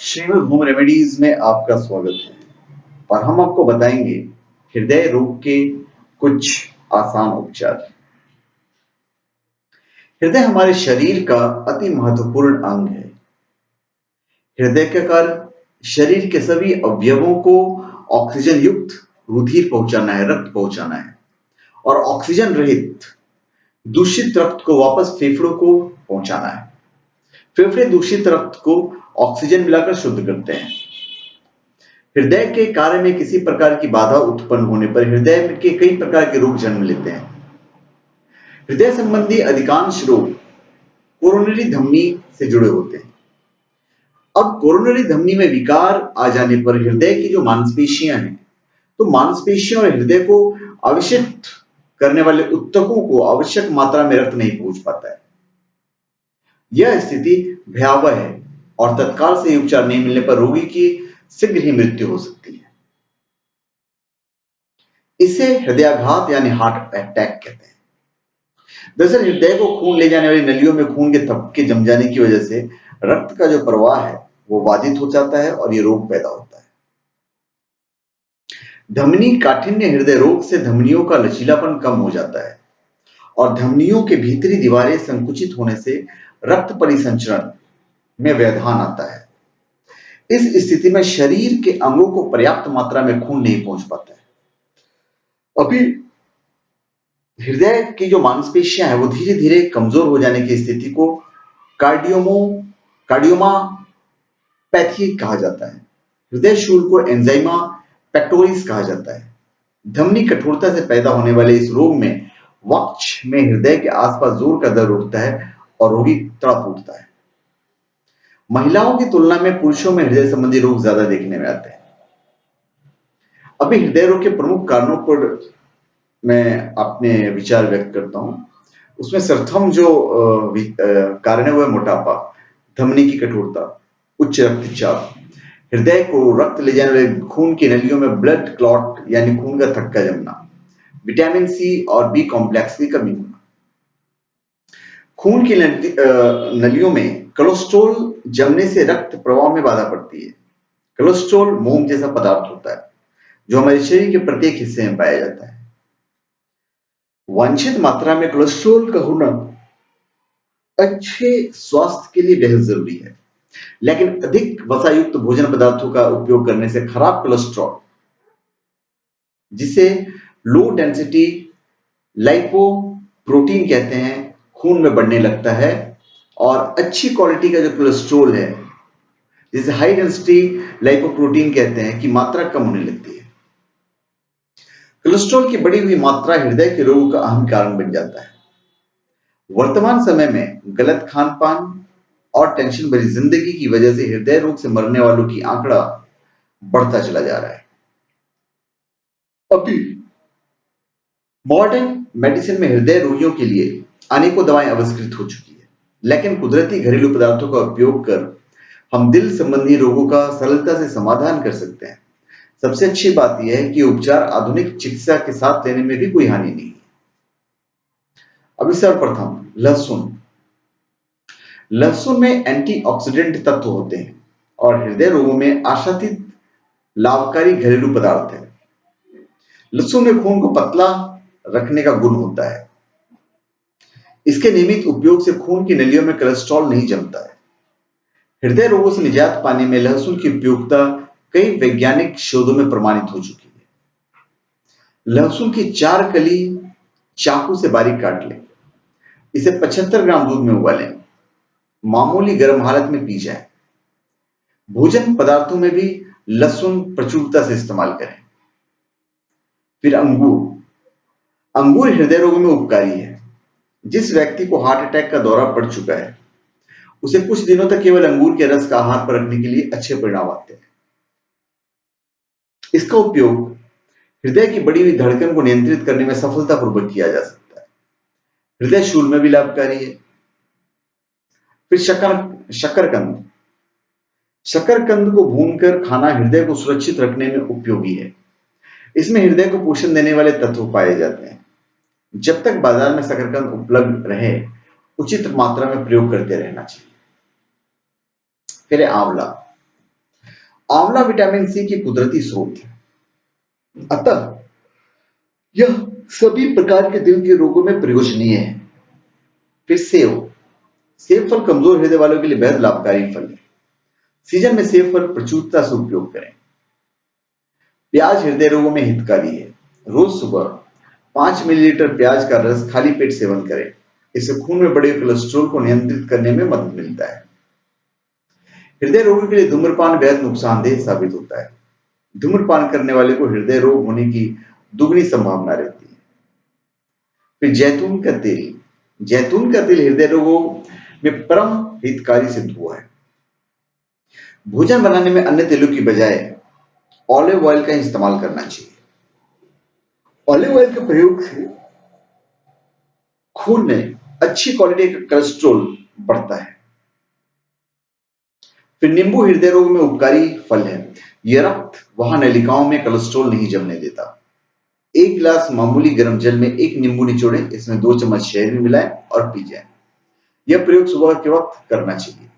Shrimad home remedies में आपका स्वागत है और हम आपको बताएंगे हृदय रोग के कुछ आसान उपचार। हृदय हमारे शरीर का अति महत्वपूर्ण अंग है। हृदय का कार्य शरीर के सभी अवयवों को ऑक्सीजन युक्त रुधिर पहुंचाना है, रक्त पहुंचाना है और ऑक्सीजन रहित दूषित रक्त को वापस फेफड़ों को पहुंचाना है। फेफड़े दूषित रक्त को ऑक्सीजन मिलाकर शुद्ध करते हैं। हृदय के कार्य में किसी प्रकार की बाधा उत्पन्न होने पर हृदय के कई प्रकार के रोग जन्म लेते हैं। हृदय संबंधी अधिकांश रोग कोरोनरी धमनी से जुड़े होते हैं। अब कोरोनरी धमनी में विकार आ जाने पर हृदय की जो मांसपेशियां हैं, तो मांसपेशियों और हृदय को अवशिष्ट करने वाले ऊतकों को आवश्यक मात्रा में रक्त नहीं पहुंच पाता है। यह स्थिति भयावह है और तत्काल से उपचार नहीं मिलने पर रोगी की शीघ्र ही मृत्यु हो सकती है। इसे हृदयाघात यानी हार्ट अटैक कहते हैं। दरअसल हृदय को खून ले जाने वाली नलियों में खून के थपके जम जाने की वजह से रक्त का जो प्रवाह है वो बाधित हो जाता है और ये रोग पैदा होता है। धमनी काठिन्य हृदय रोग से धमनियों का लचीलापन कम हो जाता है और धमनियों के भीतरी दीवारें संकुचित होने से रक्त परिसंचरण में व्यवधान आता है। इस स्थिति में शरीर के अंगों को पर्याप्त मात्रा में खून नहीं पहुंच पाता है। अभी हृदय की जो मांसपेशियां हैं वो धीरे धीरे कमजोर हो जाने की स्थिति को कार्डियोमापैथी कहा जाता है। हृदय शूल को एंजाइमा पेक्टोरिस कहा जाता है। धमनी कठोरता से पैदा होने वाले इस रोग में वक्ष में हृदय के आसपास जोर का दर्द उठता है और रोगी तड़प उठता है। महिलाओं की तुलना में पुरुषों में हृदय संबंधी रोग ज्यादा देखने में आते हैं। अभी हृदय रोग के प्रमुख कारणों पर मैं अपने विचार व्यक्त करता हूं। उसमें सर्वप्रथम जो कारण है वो है मोटापा, धमनी की कठोरता, उच्च रक्तचाप, हृदय को रक्त ले जाने वाले खून की नलियों में ब्लड क्लॉट यानी खून का थक्का जमना, विटामिन सी और बी कॉम्प्लेक्स की कमी होना। खून की नलियों में कोलेस्ट्रॉल जमने से रक्त प्रवाह में बाधा पड़ती है। कोलेस्ट्रॉल मोम जैसा पदार्थ होता है जो हमारे शरीर के प्रत्येक हिस्से में पाया जाता है। वांछित मात्रा में कोलेस्ट्रॉल का होना अच्छे स्वास्थ्य के लिए बेहद जरूरी है, लेकिन अधिक वसायुक्त भोजन पदार्थों का उपयोग करने से खराब कोलेस्ट्रॉल, जिसे लो डेंसिटी लाइपोप्रोटीन कहते हैं, खून में बढ़ने लगता है और अच्छी क्वालिटी का जो कोलेस्ट्रॉल है, जिसे हाई डेंसिटी लाइपोप्रोटीन कहते हैं, की मात्रा कम होने लगती है। कोलेस्ट्रॉल की बढ़ी हुई मात्रा हृदय के रोगों का अहम कारण बन जाता है। वर्तमान समय में गलत खान पान और टेंशन भरी जिंदगी की वजह से हृदय रोग से मरने वालों की आंकड़ा बढ़ता चला जा रहा है। अभी मॉडर्न मेडिसिन में हृदय रोगियों के लिए अनेकों दवाएं आविष्कृत हो चुकी है, लेकिन कुदरती घरेलू पदार्थों का उपयोग कर हम दिल संबंधी रोगों का सरलता से समाधान कर सकते हैं। सबसे अच्छी बात यह है कि उपचार आधुनिक चिकित्सा के साथ लेने में भी कोई हानि नहीं है। अभी सर्वप्रथम लहसुन। लहसुन में एंटीऑक्सीडेंट तत्व होते हैं और हृदय रोगों में आशातीत लाभकारी घरेलू पदार्थ है। लहसुन में खून को पतला रखने का गुण होता है। इसके नियमित उपयोग से खून की नलियों में कोलेस्ट्रॉल नहीं जमता है। हृदय रोगों से निजात पाने में लहसुन की उपयोगिता कई वैज्ञानिक शोधों में प्रमाणित हो चुकी है। लहसुन की 4 कली चाकू से बारीक काट लें। इसे 75 ग्राम दूध में उबालें। मामूली गर्म हालत में पी जाए। भोजन पदार्थों में भी लहसुन प्रचुरता से इस्तेमाल करें। फिर अंगूर। अंगूर हृदय रोगों में उपकारी है। जिस व्यक्ति को हार्ट अटैक का दौरा पड़ चुका है, उसे कुछ दिनों तक केवल अंगूर के रस का आहार पर रखने के लिए अच्छे परिणाम आते हैं। इसका उपयोग हृदय की बढ़ी हुई धड़कन को नियंत्रित करने में सफलतापूर्वक किया जा सकता है। हृदय शूल में भी लाभकारी है। फिर शकरकंद। शकरकंद को भूनकर खाना हृदय को सुरक्षित रखने में उपयोगी है। इसमें हृदय को पोषण देने वाले तत्व पाए जाते हैं। जब तक बाजार में शकरकंद उपलब्ध रहे, उचित मात्रा में प्रयोग करते रहना चाहिए। फिर आंवला। आंवला विटामिन सी की कुदरती स्रोत है, अतः यह सभी प्रकार के दिल के रोगों में प्रयोजनीय है। फिर सेब। सेब फल कमजोर हृदय वालों के लिए बेहद लाभकारी फल है। सीजन में सेब फल प्रचुरता से उपयोग करें। प्याज हृदय रोगों में हितकारी है। रोज सुबह 5 मिलीलीटर प्याज का रस खाली पेट सेवन करें। इससे खून में बढ़े कोलेस्ट्रॉल को नियंत्रित करने में मदद मिलता है। हृदय रोगों के लिए धूम्रपान बेहद नुकसानदेह साबित होता है। धूम्रपान करने वाले को हृदय रोग होने की दुगनी संभावना रहती है। फिर जैतून का तेल। जैतून का तेल हृदय रोगों में परम हितकारी सिद्ध हुआ है। भोजन बनाने में अन्य तेलों की बजाय ऑलिव ऑयल का इस्तेमाल करना चाहिए। ऑलिव ऑयल के प्रयोग से खून में अच्छी क्वालिटी का कोलेस्ट्रॉल बढ़ता है। फिर नींबू हृदय रोग में उपकारी फल है। यह रक्त वहां नलिकाओं में कोलेस्ट्रॉल नहीं जमने देता। 1 गिलास मामूली गर्म जल में 1 नींबू निचोड़ें, इसमें 2 चम्मच शहद भी मिलाएं और पी जाए। यह प्रयोग सुबह के वक्त करना चाहिए।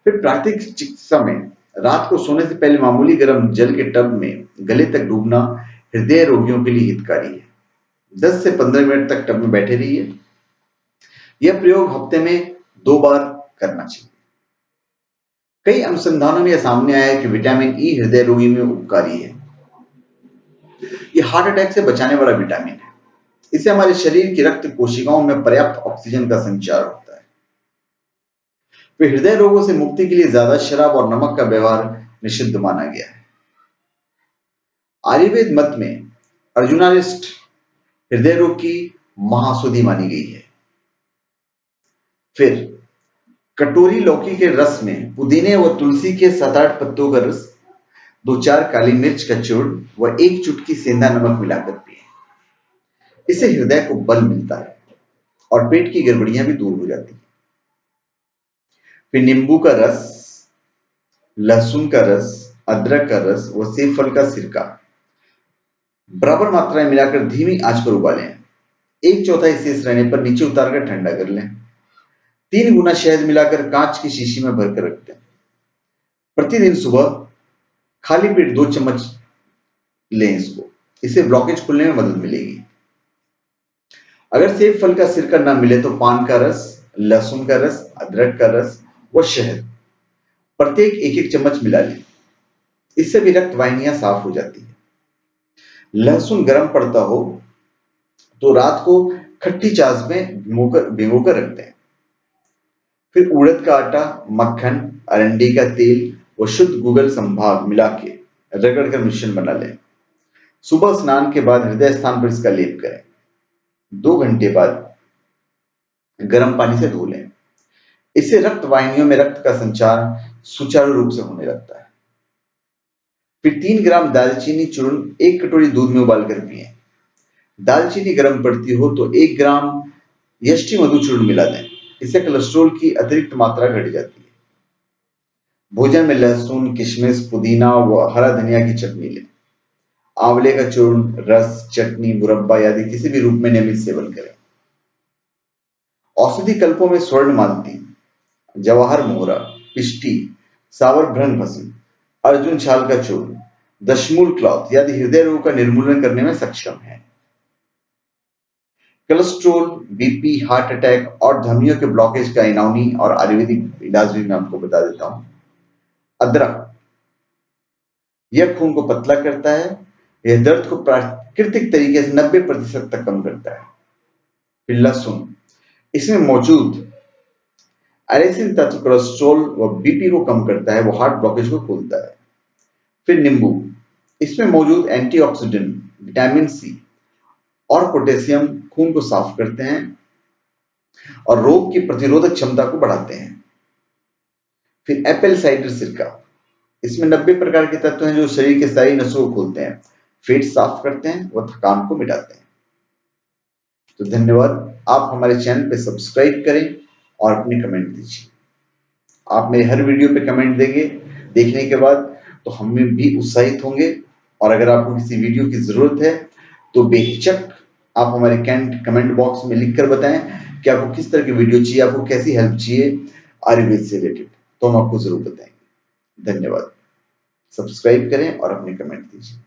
फिर प्राकृतिक चिकित्सा में रात को सोने से पहले मामूली गर्म जल के टब में गले तक डूबना हृदय रोगियों के लिए हितकारी है। 10 से 15 मिनट तक टब में बैठे रहिए। यह प्रयोग हफ्ते में 2 बार करना चाहिए। कई अनुसंधानों में यह सामने आया है कि विटामिन ई हृदय रोगी में उपकारी है। यह हार्ट अटैक से बचाने वाला विटामिन है। इससे हमारे शरीर की रक्त कोशिकाओं में पर्याप्त ऑक्सीजन का संचार होता है। फिर हृदय रोगों से मुक्ति के लिए ज्यादा शराब और नमक का व्यवहार निषिद्ध माना गया है। आयुर्वेद मत में अर्जुनारिष्ट हृदय रोग की महासुधि मानी गई है। फिर कटोरी लौकी के रस में पुदीने व तुलसी के 7-8 पत्तों का रस, 2-4 काली मिर्च का चूर्ण व 1 चुटकी सेंधा नमक मिलाकर पिए। इससे हृदय को बल मिलता है और पेट की गड़बड़ियां भी दूर हो जाती हैं। फिर नींबू का रस, लहसुन का रस, अदरक का रस व सेब फल का सिरका बराबर मात्रा में मिलाकर धीमी आंच पर उबालें। 1/4 शेष रहने पर नीचे उतारकर ठंडा कर लें। 3 गुना शहद मिलाकर कांच की शीशी में भरकर रख दें। प्रतिदिन सुबह खाली पेट 2 चम्मच लें इसको। इससे ब्लॉकेज खुलने में मदद मिलेगी। अगर सेब फल का सिरका ना मिले तो पान का रस, लहसुन का रस, अदरक का रस व शहद प्रत्येक 1-1 चम्मच मिला लें। इससे भी रक्त वाहिनियां साफ हो जाती है। लहसुन गर्म पड़ता हो तो रात को खट्टी छाछ में भिगोकर रख दें। फिर उड़द का आटा, मक्खन, अरंडी का तेल व शुद्ध गूगल संभाग मिला के रगड़कर मिश्रण बना लें। सुबह स्नान के बाद हृदय स्थान पर इसका लेप करें। 2 घंटे बाद गर्म पानी से धो लें। इससे रक्त वाहिनियों में रक्त का संचार सुचारू रूप से होने लगता है। फिर 3 ग्राम दालचीनी चूर्ण 1 कटोरी दूध में उबालकर पिएं। दालचीनी गर्म पड़ती हो तो 1 ग्राम यष्टि मधु चूर्ण मिला दें। इससे कोलेस्ट्रॉल की अतिरिक्त मात्रा घट जाती है। भोजन में लहसुन, किशमिश, पुदीना व हरा धनिया की चटनी लें। आंवले का चूर्ण, रस, चटनी, मुरब्बा आदि किसी भी रूप में नियमित सेवन करें। औषधि कल्पों में स्वर्ण मालती, जवाहर मोहरा, पिष्टी, सावर भ्रंग भस्म, अर्जुन छाल का चूर्ण, दशमूल क्लॉथ आदि हृदय रोग का निर्मूलन करने में सक्षम है। कोलेस्ट्रॉल, बीपी, हार्ट अटैक और धमनियों के ब्लॉकेज का यूनानी और आयुर्वेदिक इलाज भी मैं आपको बता देता हूं। अदरक, यह खून को पतला करता है। यह दर्द को प्राकृतिक तरीके से 90% तक कम करता है। फिर लहसुन, इसमें मौजूद एलिसिन तत्व कोलेस्ट्रॉल व बीपी को कम करता है, वो हार्ट ब्लॉकेज को खोलता है। फिर नींबू, इसमें मौजूद एंटीऑक्सीडेंट, विटामिन सी और पोटेशियम खून को साफ करते हैं और रोग की प्रतिरोधक क्षमता को बढ़ाते हैं। फिर एप्पल साइडर सिरका, इसमें 90 प्रकार के तत्व हैं जो शरीर के सारी नसों को खोलते हैं, पेट साफ करते हैं व थकान को मिटाते हैं। तो धन्यवाद। आप हमारे चैनल पे सब्सक्राइब करें और अपने कमेंट दीजिए। आप मेरे हर वीडियो पे कमेंट देंगे, देखने के बाद तो हम भी उत्साहित होंगे। और अगर आपको किसी वीडियो की जरूरत है तो बेहिचक आप हमारे कमेंट बॉक्स में लिखकर बताएं कि आपको किस तरह की वीडियो चाहिए, आपको कैसी हेल्प चाहिए आयुर्वेद से रिलेटेड, तो हम आपको जरूर बताएंगे। धन्यवाद। सब्सक्राइब करें और अपने कमेंट दीजिए।